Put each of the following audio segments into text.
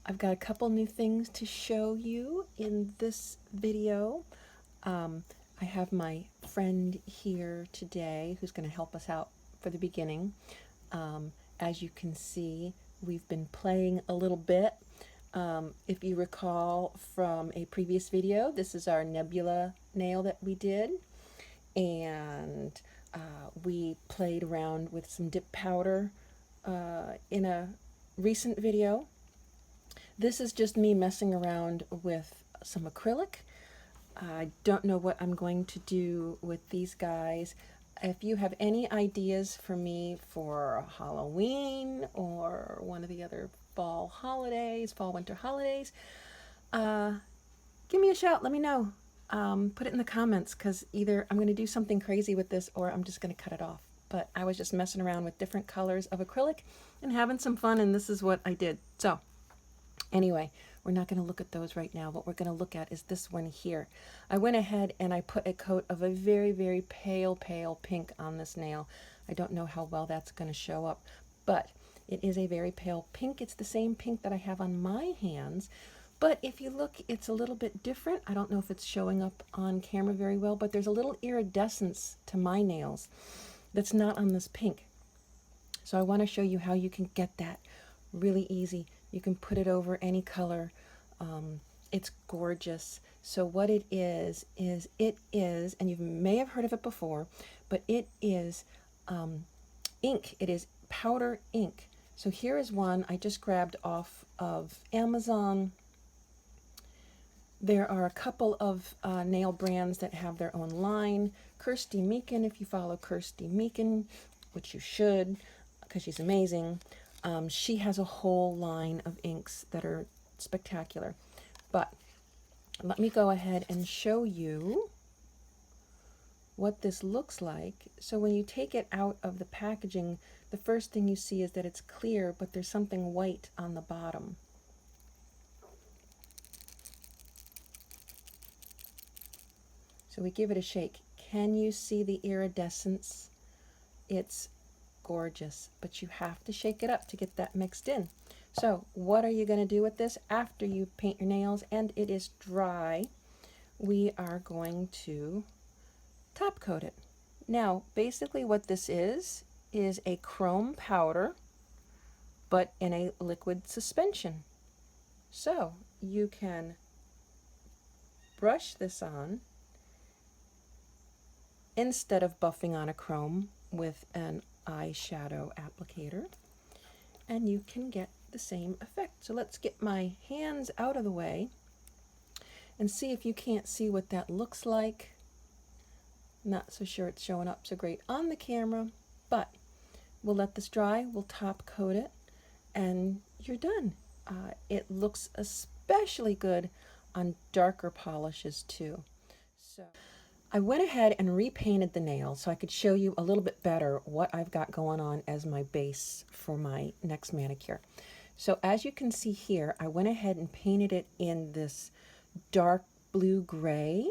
I've got a couple new things to show you in this video. I have my friend here today who's going to help us out for the beginning. As you can see, we've been playing a little bit. If you recall from a previous video, this is our nebula nail that we did. And we played around with some dip powder in a recent video. This is just me messing around with some acrylic. I don't know what I'm going to do with these guys. If you have any ideas for me for Halloween or one of the other fall winter holidays, give me a shout, let me know. Put it in the comments, because either I'm going to do something crazy with this or I'm just going to cut it off. But I was just messing around with different colors of acrylic and having some fun, and this is what I did. So anyway, we're not going to look at those right now. What we're going to look at is this one here. I went ahead and I put a coat of a very, very pale pink on this nail. I don't know how well that's going to show up, but it is a very pale pink. It's the same pink that I have on my hands, but if you look, it's a little bit different. I don't know if it's showing up on camera very well, but there's a little iridescence to my nails that's not on this pink. So I want to show you how you can get that really easy. You can put it over any color. It's gorgeous. So what it is, and you may have heard of it before, but it is ink. It is powder ink. So here is one I just grabbed off of Amazon. There are a couple of nail brands that have their own line. Kirsty Meakin, if you follow Kirsty Meakin, which you should, because she's amazing, she has a whole line of inks that are spectacular. But let me go ahead and show you what this looks like. So when you take it out of the packaging, the first thing you see is that it's clear, but there's something white on the bottom. So we give it a shake. Can you see the iridescence? It's gorgeous, but you have to shake it up to get that mixed in. So what are you going to do with this after you paint your nails and it is dry? We are going to top coat it. Now, basically what this is a chrome powder, but in a liquid suspension. So you can brush this on instead of buffing on a chrome with an eyeshadow applicator, and you can get the same effect. So let's get my hands out of the way and see if you can't see what that looks like. Not so sure it's showing up so great on the camera, but we'll let this dry, we'll top coat it, and you're done. It looks especially good on darker polishes too. So I went ahead and repainted the nail so I could show you a little bit better what I've got going on as my base for my next manicure. So as you can see here, I went ahead and painted it in this dark blue gray,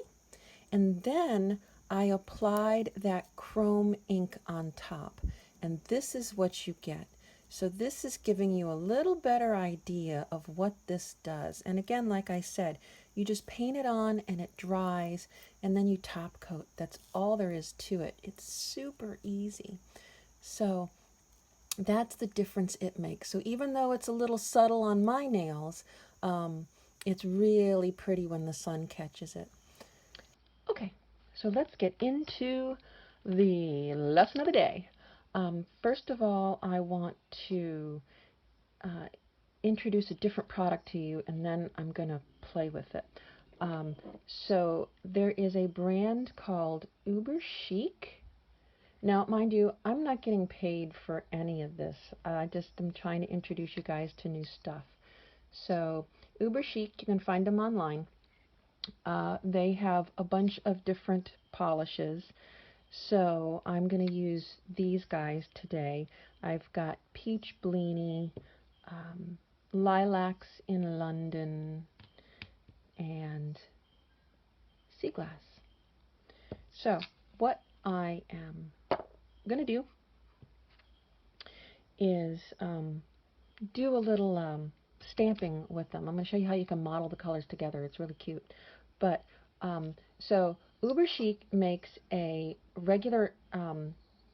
and then I applied that chrome ink on top, and this is what you get. So this is giving you a little better idea of what this does. And again, like I said, you just paint it on and it dries, and then you top coat. That's all there is to it. It's super easy. So that's the difference it makes. So even though it's a little subtle on my nails, it's really pretty when the sun catches it. Okay, so let's get into the lesson of the day. First of all, I want to introduce a different product to you, and then I'm going to play with it. So there is a brand called Uber Chic. Now, mind you, I'm not getting paid for any of this. I just am trying to introduce you guys to new stuff. So Uber Chic, you can find them online. They have a bunch of different polishes. So I'm going to use these guys today. I've got Peach Bleeny, Lilacs in London, and Sea Glass. So what I am going to do is do a little stamping with them. I'm going to show you how you can model the colors together. It's really cute. But so Uber Chic makes a regular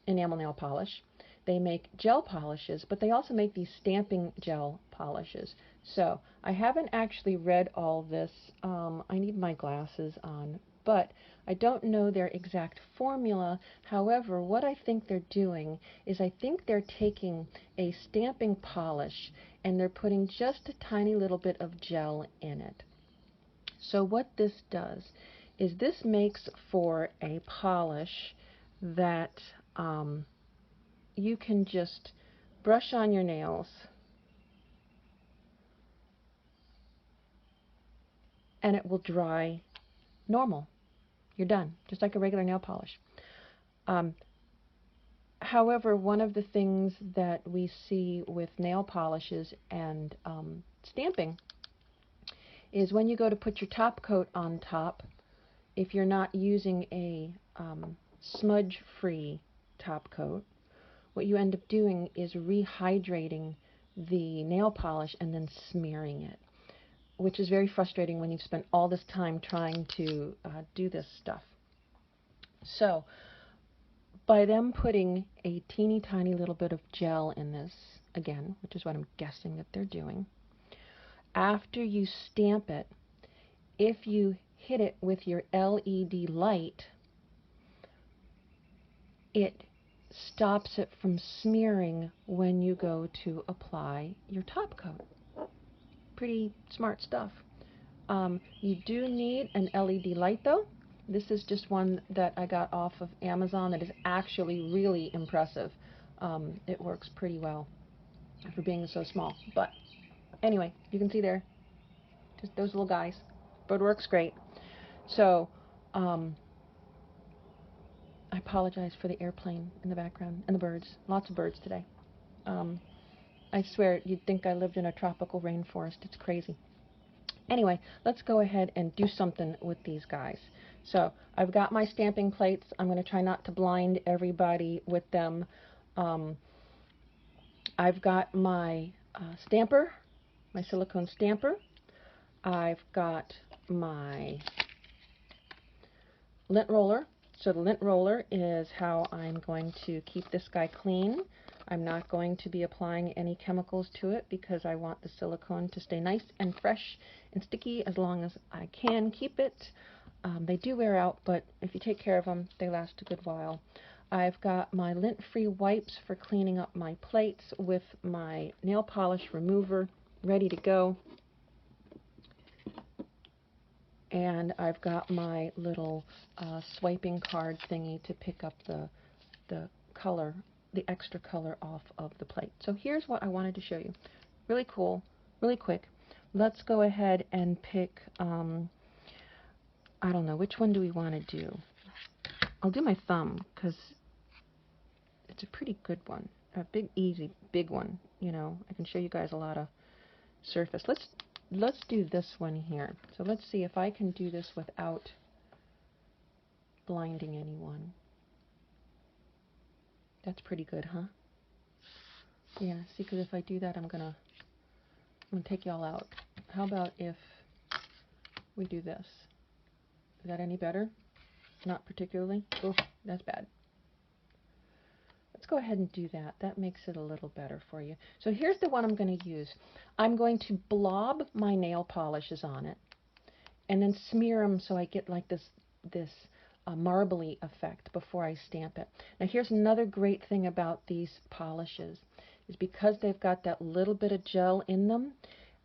enamel nail polish. They make gel polishes, but they also make these stamping gel polishes. So I haven't actually read all this. I need my glasses on, but I don't know their exact formula. However, what I think they're doing is I think they're taking a stamping polish and they're putting just a tiny little bit of gel in it. So what this does is this makes for a polish that you can just brush on your nails and it will dry normal. You're done, just like a regular nail polish. However, one of the things that we see with nail polishes and stamping is when you go to put your top coat on top, if you're not using a smudge-free top coat, what you end up doing is rehydrating the nail polish and then smearing it, which is very frustrating when you've spent all this time trying to do this stuff. So by them putting a teeny tiny little bit of gel in this, again, which is what I'm guessing that they're doing, after you stamp it, if you hit it with your LED light, it stops it from smearing when you go to apply your top coat. Pretty smart stuff. You do need an LED light though. This is just one that I got off of Amazon that is actually really impressive. It works pretty well for being so small. But anyway, you can see there, just those little guys. But it works great. So I apologize for the airplane in the background and the birds. Lots of birds today. I swear you'd think I lived in a tropical rainforest. It's crazy. Anyway, let's go ahead and do something with these guys. So I've got my stamping plates. I'm going to try not to blind everybody with them. I've got my stamper, my silicone stamper. I've got my lint roller. So the lint roller is how I'm going to keep this guy clean. I'm not going to be applying any chemicals to it because I want the silicone to stay nice and fresh and sticky as long as I can keep it. They do wear out, but if you take care of them, they last a good while. I've got my lint-free wipes for cleaning up my plates with my nail polish remover ready to go. And I've got my little swiping card thingy to pick up the color, the extra color off of the plate. So here's what I wanted to show you. Really cool, really quick. Let's go ahead and pick, I don't know, which one do we want to do? I'll do my thumb because it's a pretty good one. A big, easy, big one. You know, I can show you guys a lot of surface. Let's do this one here. So let's see if I can do this without blinding anyone. That's pretty good, huh? Yeah, see, because if I do that, I'm gonna take you all out. How about if we do this? Is that any better? Not particularly? Oh, that's bad. Let's go ahead and do that. That makes it a little better for you. So here's the one I'm going to use. I'm going to blob my nail polishes on it and then smear them so I get like this marbly effect before I stamp it. Now here's another great thing about these polishes is because they've got that little bit of gel in them,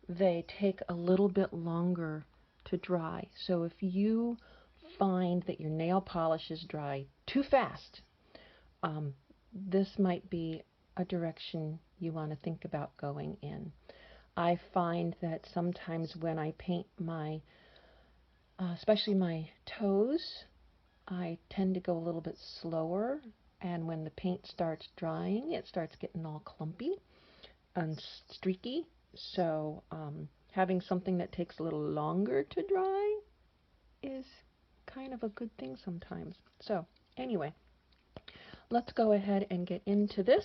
they take a little bit longer to dry. So if you find that your nail polishes dry too fast, this might be a direction you want to think about going in. I find that sometimes when I paint my, especially my toes, I tend to go a little bit slower, and when the paint starts drying, it starts getting all clumpy and streaky. So having something that takes a little longer to dry is kind of a good thing sometimes. So anyway, let's go ahead and get into this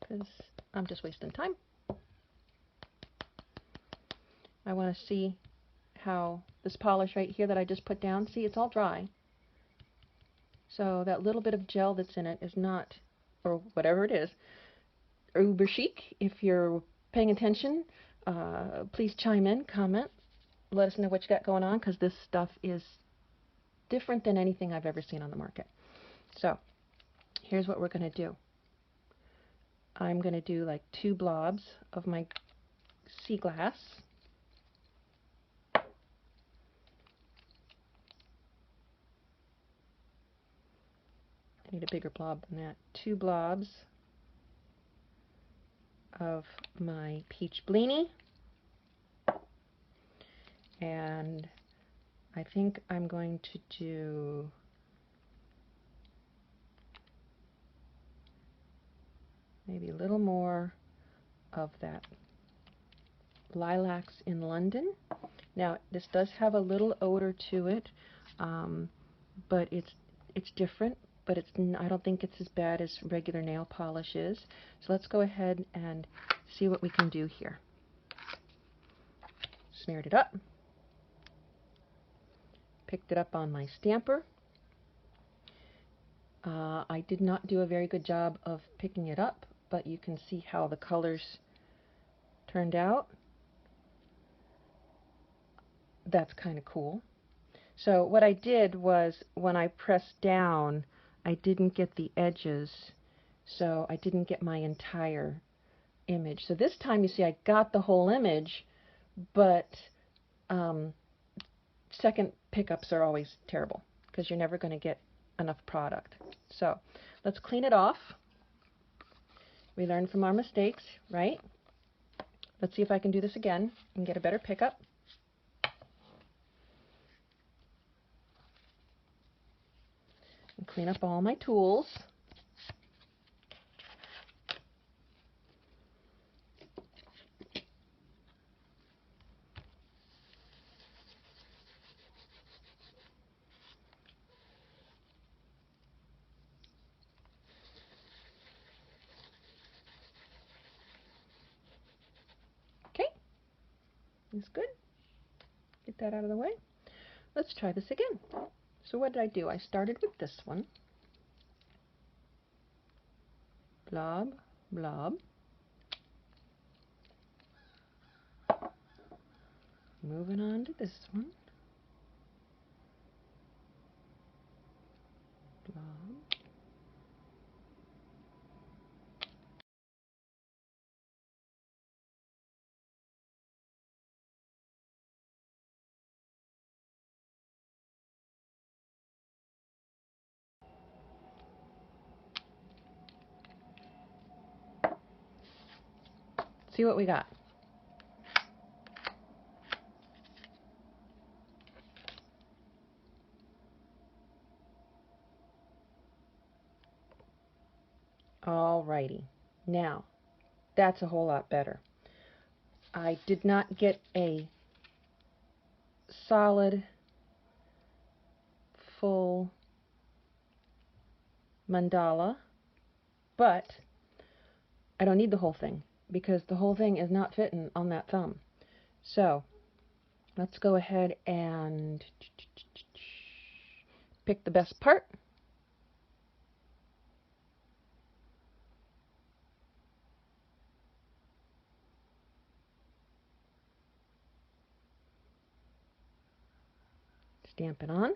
because I'm just wasting time. I want to see how this polish right here that I just put down, see, it's all dry. So that little bit of gel that's in it is not, or whatever it is, uber chic. If you're paying attention, please chime in, comment, let us know what you got going on, because this stuff is different than anything I've ever seen on the market. So here's what we're going to do. I'm going to do like 2 blobs of my sea glass. I need a bigger blob than that. 2 blobs of my peach bleenie. And I think I'm going to do maybe a little more of that Lilacs in London. Now, this does have a little odor to it, but it's different, but I don't think it's as bad as regular nail polish is. So let's go ahead and see what we can do here. Smeared it up. Picked it up on my stamper. I did not do a very good job of picking it up, but you can see how the colors turned out. That's kind of cool. So what I did was, when I pressed down, I didn't get the edges, so I didn't get my entire image. So this time, you see, I got the whole image, but second pickups are always terrible because you're never going to get enough product. So let's clean it off. We learn from our mistakes, right? Let's see if I can do this again and get a better pickup. And clean up all my tools. Okay, that's good. Get that out of the way. Let's try this again. So what did I do? I started with this one. Blob, blob. Moving on to this one. Blob. See what we got. Alrighty. Now, that's a whole lot better. I did not get a solid, full mandala, but I don't need the whole thing because the whole thing is not fitting on that thumb. So let's go ahead and pick the best part. Stamp it on.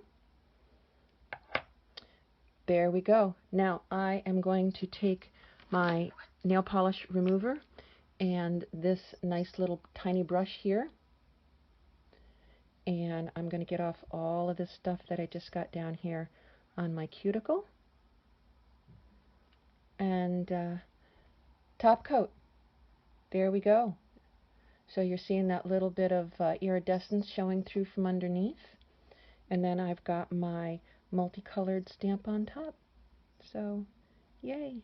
There we go. Now I am going to take my nail polish remover and this nice little tiny brush here, and I'm going to get off all of this stuff that I just got down here on my cuticle, and top coat. There we go. So you're seeing that little bit of iridescence showing through from underneath, and then I've got my multicolored stamp on top. So yay.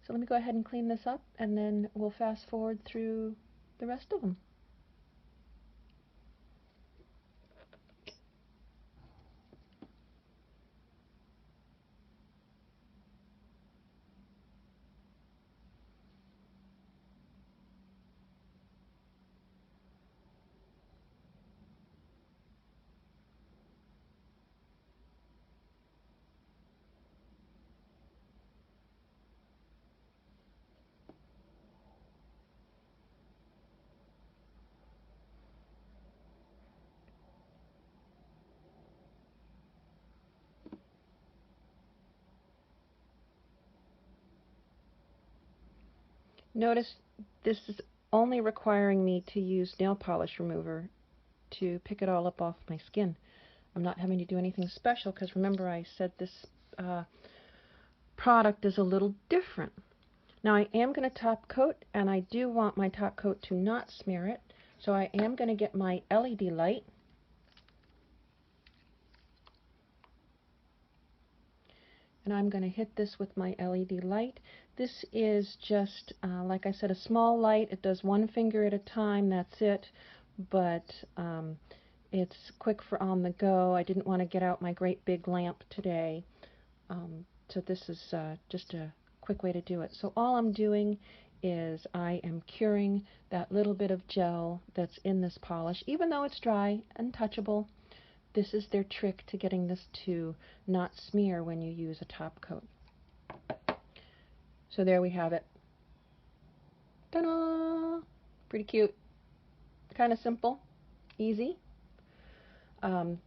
So let me go ahead and clean this up, and then we'll fast forward through the rest of them. Notice this is only requiring me to use nail polish remover to pick it all up off my skin. I'm not having to do anything special because remember I said this product is a little different. Now I am going to top coat, and I do want my top coat to not smear it, so I am going to get my LED light. And I'm going to hit this with my LED light. This is just, like I said, a small light. It does one finger at a time, that's it. But it's quick for on the go. I didn't want to get out my great big lamp today. So this is just a quick way to do it. So all I'm doing is I am curing that little bit of gel that's in this polish, even though it's dry and touchable. This is their trick to getting this to not smear when you use a top coat. So there we have it. Ta-da! Pretty cute. Kind of simple. Easy. Do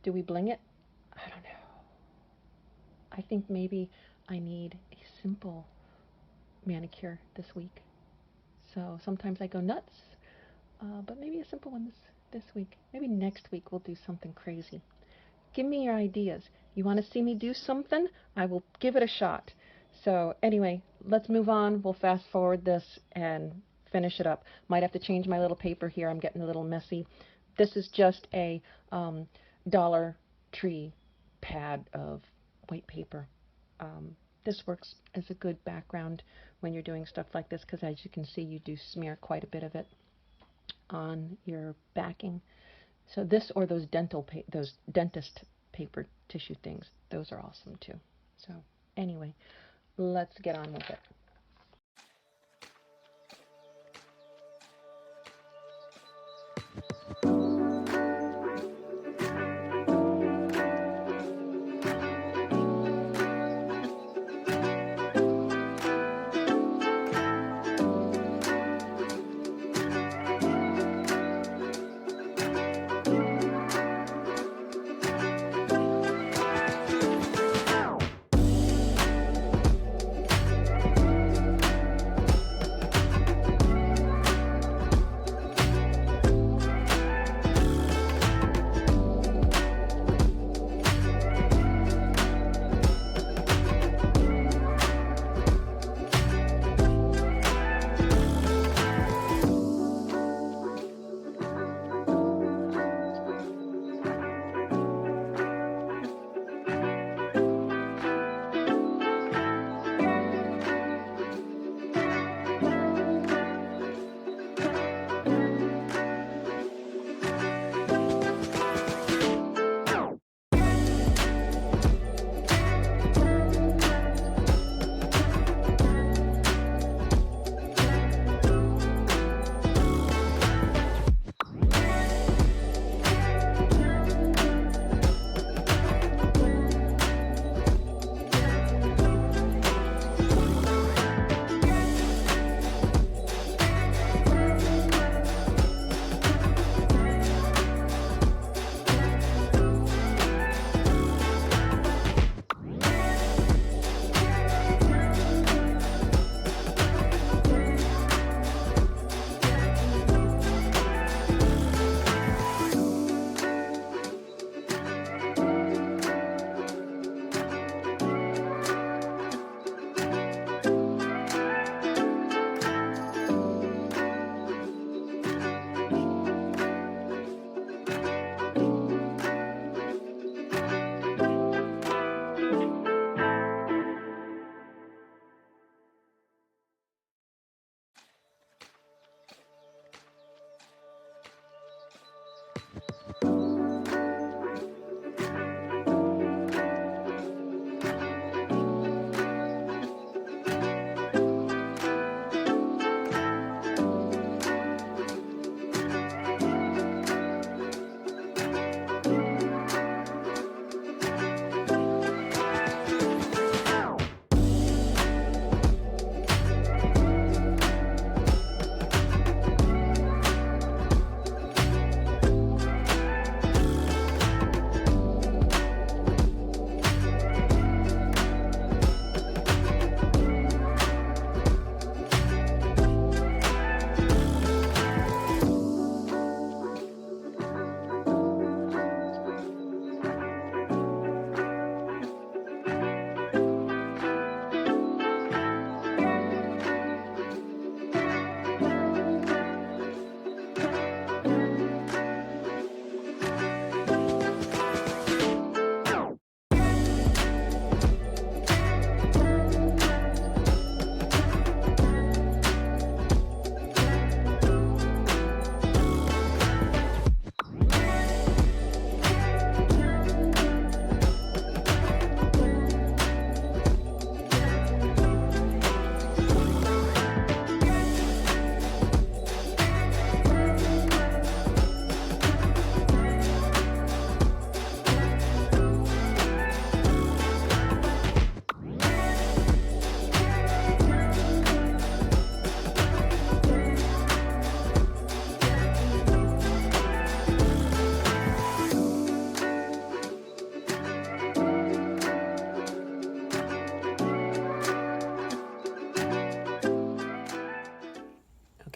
we bling it? I don't know. I think maybe I need a simple manicure this week. So sometimes I go nuts, but maybe a simple one this week. Maybe next week we'll do something crazy. Give me your ideas. You want to see me do something? I will give it a shot. So anyway, let's move on. We'll fast forward this and finish it up. Might have to change my little paper here. I'm getting a little messy. This is just a Dollar Tree pad of white paper. This works as a good background when you're doing stuff like this because, as you can see, you do smear quite a bit of it on your backing. So this or those dentist paper tissue things, those are awesome too. So anyway, let's get on with it.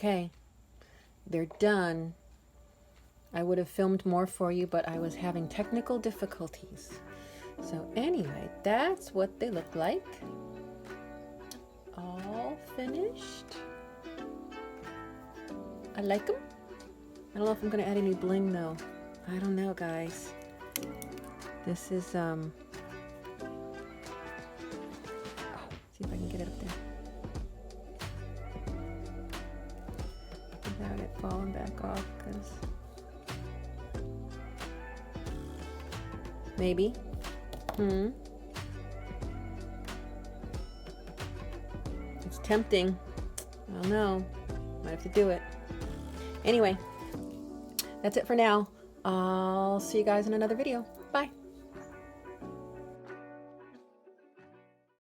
Okay, they're done. I would have filmed more for you, but I was having technical difficulties. So anyway, that's what they look like. All finished. I like them. I don't know if I'm going to add any bling though. I don't know, guys. This is, see if I can get it up there without it falling back off, because maybe. It's tempting. I don't know. Might have to do it. Anyway, that's it for now. I'll see you guys in another video. Bye.